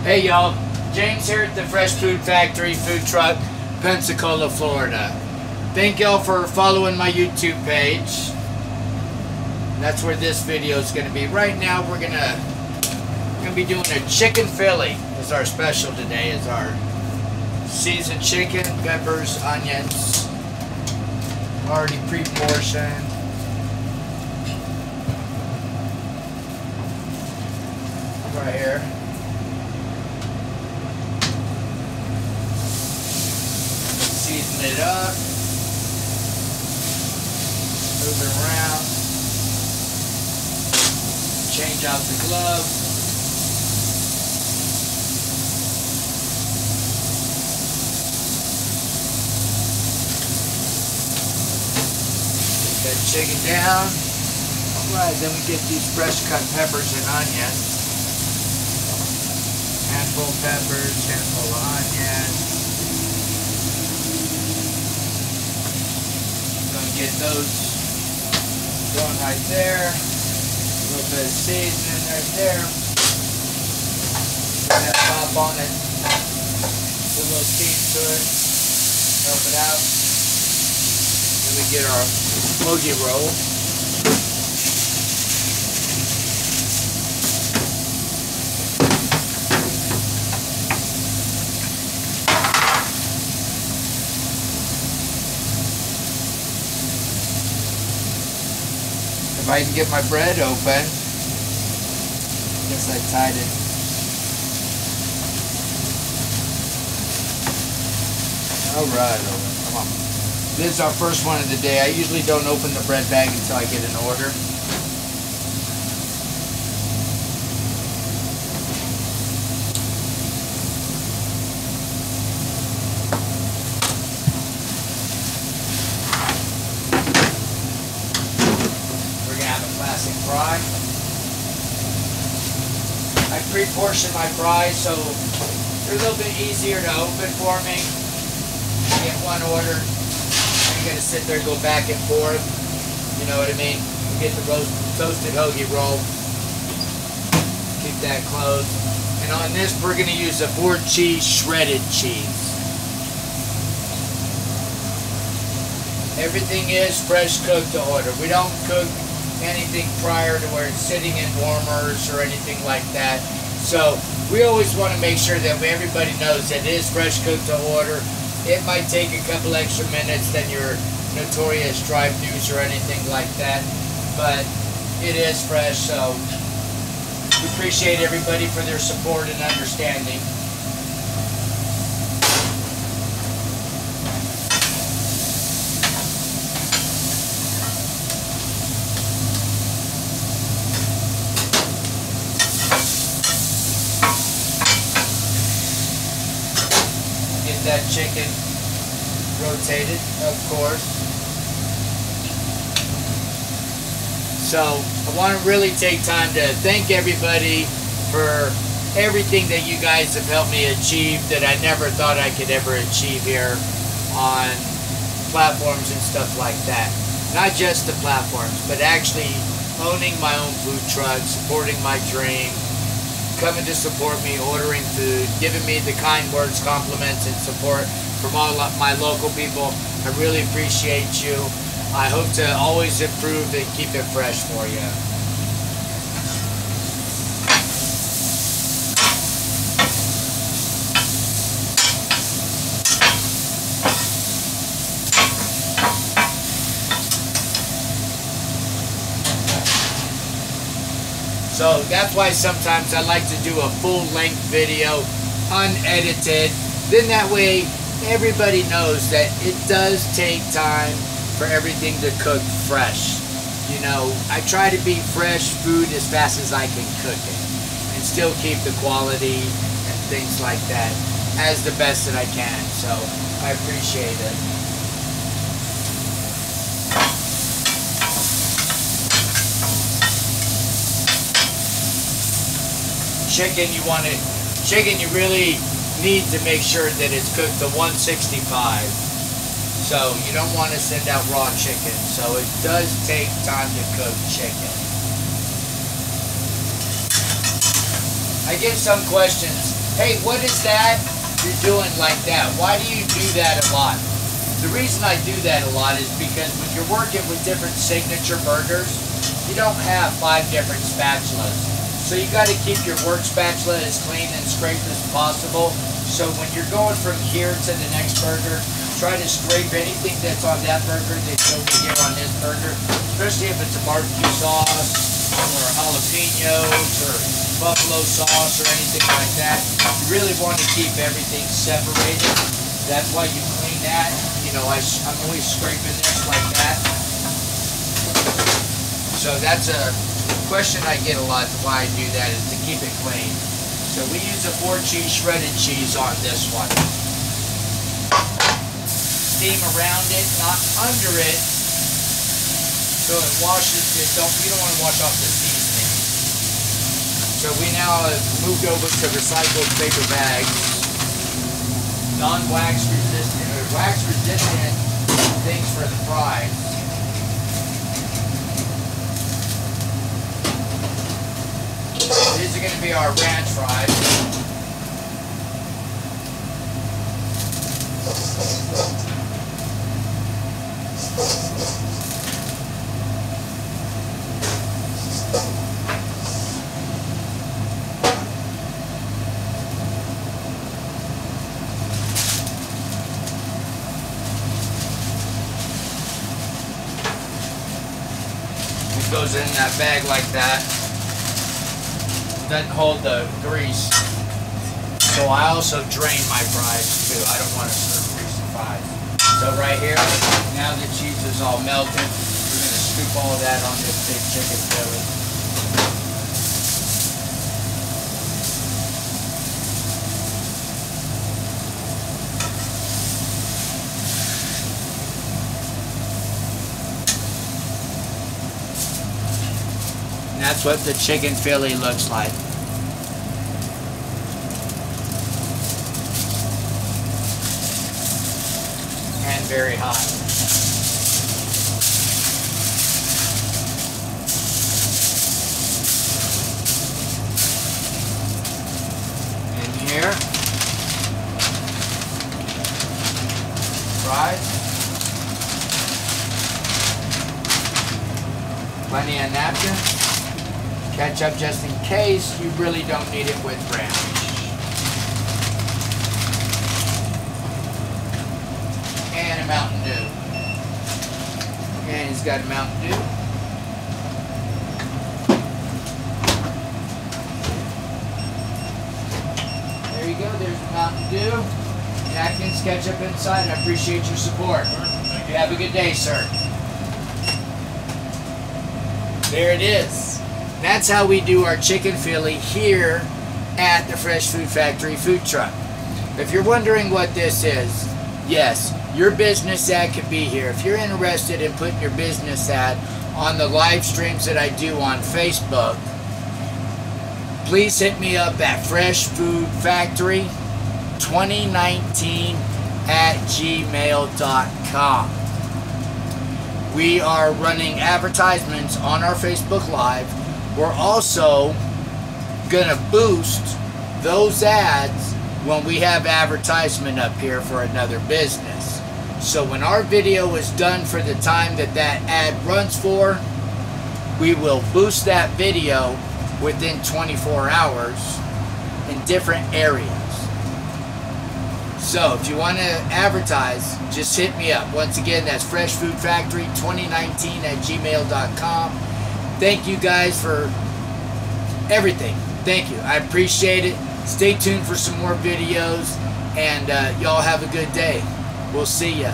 Hey y'all, James here at the Fresh Food Factory food truck, Pensacola, Florida. Thank y'all for following my YouTube page. That's where this video is going to be. Right now we're gonna be doing a chicken Philly. Is our special today. Is our seasoned chicken, peppers, onions, already pre-portioned. Right here. Season it up, move it around, change out the glove, put that chicken down. Alright, then we get these fresh cut peppers and onions, handful of peppers, handful of onions. Get those going right there. A little bit of seasoning right there. Put that top on it. Put a little steam to it. Help it out. Then we get our hoagie roll. If I can get my bread open, I guess I tied it. Alright, come on. This is our first one of the day. I usually don't open the bread bag until I get an order. Fry. I pre-portion my fries so they're a little bit easier to open for me. I get one order, I'm gonna sit there and go back and forth. You know what I mean? Get the toasted hoagie roll. Keep that closed. And on this, we're gonna use a 4-cheese shredded cheese. Everything is fresh cooked to order. We don't cook anything prior to where it's sitting in warmers or anything like that. So we always want to make sure that everybody knows that it is fresh cooked to order. It might take a couple extra minutes than your notorious drive-thrus or anything like that, but it is fresh. So we appreciate everybody for their support and understanding. That chicken rotated, of course. So I want to really take time to thank everybody for everything that you guys have helped me achieve that I never thought I could ever achieve here on platforms and stuff like that. Not just the platforms, but actually owning my own food truck, supporting my dream, coming to support me, ordering food, giving me the kind words, compliments, and support from all my local people. I really appreciate you. I hope to always improve and keep it fresh for you. So that's why sometimes I like to do a full-length video, unedited. Then that way, everybody knows that it does take time for everything to cook fresh. You know, I try to be fresh food as fast as I can cook it, and still keep the quality and things like that as the best that I can. So I appreciate it. Chicken, you really need to make sure that it's cooked to 165. So you don't want to send out raw chicken. So it does take time to cook chicken. I get some questions hey, what is that you're doing like that? Why do you do that a lot? The reason I do that a lot is because when you're working with different signature burgers, you don't have 5 different spatulas. So you got to keep your work spatula as clean and scraped as possible. So when you're going from here to the next burger, try to scrape anything that's on that burger that's over here on this burger, especially if it's a barbecue sauce or jalapenos or buffalo sauce or anything like that. You really want to keep everything separated. That's why you clean that. You know, I'm always scraping this like that. So that's a question I get a lot, why I do that, is to keep it clean. So we use a 4-cheese shredded cheese on this one. Steam around it, not under it, so it washes it. You don't want to wash off the seasoning. So we now have moved over to recycled paper bags, non-wax resistant or wax resistant things for the fries. These are going to be our ranch fries. It goes in that bag like that. Doesn't hold the grease. So I also drain my fries too. I don't want to serve greasy fries. So right here, now the cheese is all melted, we're going to scoop all of that on this big chicken fillet. And that's what the chicken fillet looks like. And very hot. In here, fries. Plenty of napkins. Ketchup just in case you really don't need it with ranch. And a Mountain Dew. And he's got a Mountain Dew. There you go, there's a Mountain Dew. Napkins, ketchup inside, and I appreciate your support. You have a good day, sir. There it is. That's how we do our chicken fillet here at the Fresh Food Factory food truck. If you're wondering what this is, yes, your business ad could be here. If you're interested in putting your business ad on the live streams that I do on Facebook, please hit me up at Fresh Food Factory 2019 at gmail.com. We are running advertisements on our Facebook Live. We're also going to boost those ads when we have advertisement up here for another business. So when our video is done for the time that that ad runs for, we will boost that video within 24 hours in different areas. So if you want to advertise, just hit me up. Once again, that's Fresh Food Factory 2019 at gmail.com. Thank you guys for everything. Thank you. I appreciate it. Stay tuned for some more videos, and y'all have a good day. We'll see ya.